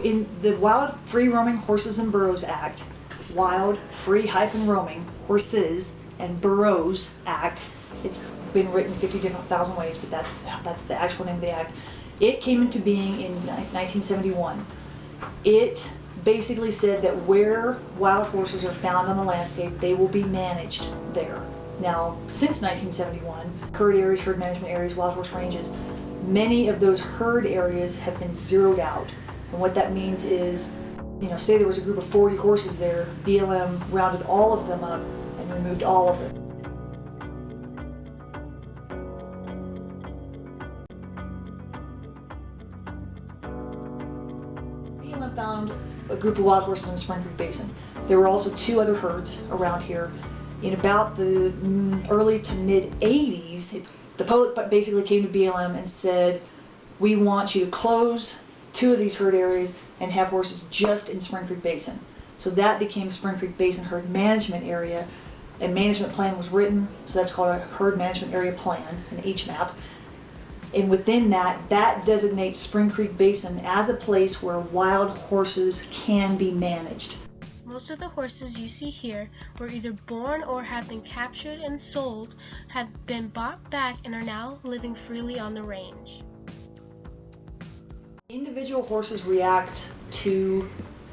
In the Wild Free Roaming Horses and Burros Act, Wild Free-Roaming Horses and Burros Act, it's been written 50 different thousand ways, but that's the actual name of the act. It came into being in 1971. It basically said that where wild horses are found on the landscape, they will be managed there. Now, since 1971, herd areas, herd management areas, wild horse ranges, many of those herd areas have been zeroed out. And what that means is, say there was a group of 40 horses there, BLM rounded all of them up and removed all of them. BLM found a group of wild horses in the Spring Creek Basin. There were also 2 other herds around here. In about the early to mid 80s, the public basically came to BLM and said, we want you to close 2 of these herd areas and have horses just in Spring Creek Basin. So that became Spring Creek Basin Herd Management Area. A management plan was written, so that's called a Herd Management Area Plan, an HMAP. And within that designates Spring Creek Basin as a place where wild horses can be managed. Most of the horses you see here were either born or have been captured and sold, have been bought back, and are now living freely on the range. Individual horses react to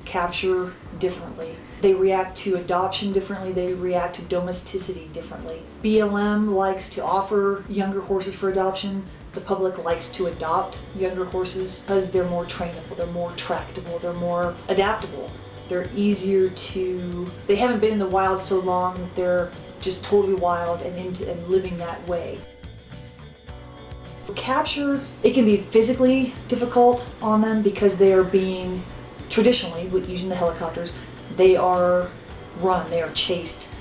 capture differently. They react to adoption differently. They react to domesticity differently. BLM likes to offer younger horses for adoption. The public likes to adopt younger horses because they're more trainable, they're more tractable, they're more adaptable. They're easier to, they haven't been in the wild so long that they're just totally wild and living that way. Capture, it can be physically difficult on them because they are being, traditionally, with using the helicopters, they are run, they are chased.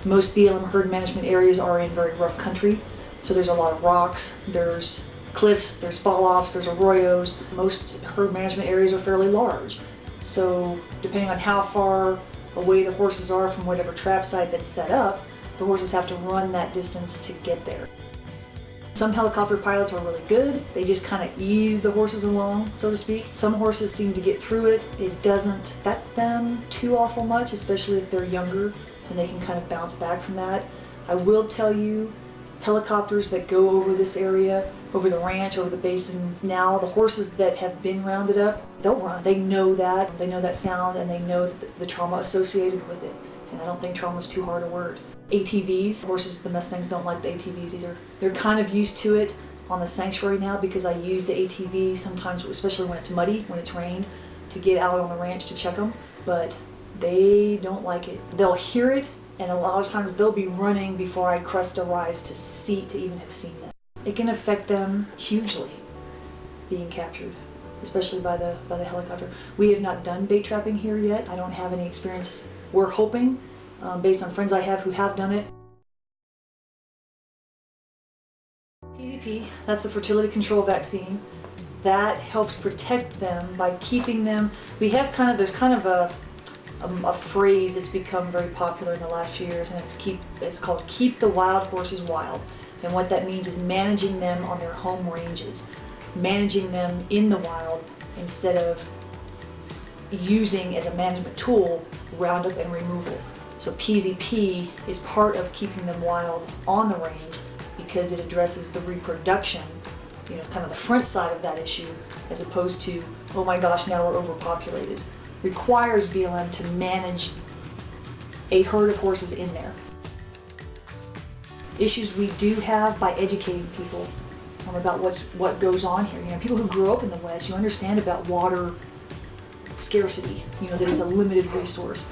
Most BLM herd management areas are in very rough country, so there's a lot of rocks, there's cliffs, there's fall-offs, there's arroyos. Most herd management areas are fairly large. So depending on how far away the horses are from whatever trap site that's set up, the horses have to run that distance to get there. Some helicopter pilots are really good. They just kind of ease the horses along, so to speak. Some horses seem to get through it. It doesn't affect them too awful much, especially if they're younger and they can kind of bounce back from that. I will tell you, helicopters that go over this area, over the ranch, over the basin now, the horses that have been rounded up, they'll run. They know that sound, and they know the trauma associated with it. And I don't think trauma is too hard a word. ATVs, horses, the Mustangs don't like the ATVs either. They're kind of used to it on the sanctuary now because I use the ATV sometimes, especially when it's muddy, when it's rained, to get out on the ranch to check them, but they don't like it. They'll hear it, and a lot of times they'll be running before I crest a rise to even have seen them. It can affect them hugely, being captured, especially by the helicopter. We have not done bait trapping here yet. I don't have any experience. We're hoping, based on friends I have who have done it. PZP, that's the fertility control vaccine. That helps protect them by keeping them. There's kind of a phrase that's become very popular in the last few years, and it's called "Keep the Wild Horses Wild." And what that means is managing them on their home ranges, managing them in the wild instead of using as a management tool roundup and removal. So PZP is part of keeping them wild on the range because it addresses the reproduction, kind of the front side of that issue, as opposed to, oh my gosh, now we're overpopulated. Requires BLM to manage a herd of horses in there. Issues we do have by educating people about what goes on here. People who grew up in the West, you understand about water scarcity, that it's a limited resource.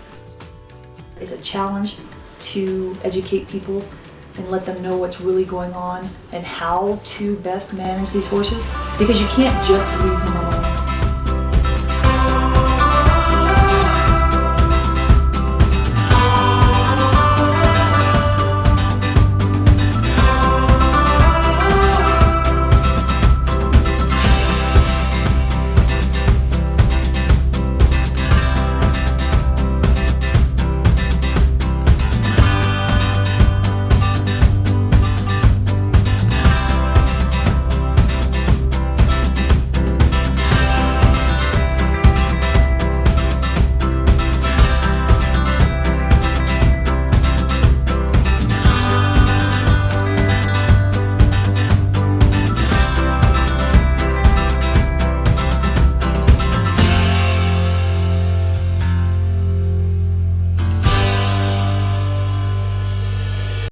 It's a challenge to educate people and let them know what's really going on and how to best manage these horses, because you can't just leave them alone.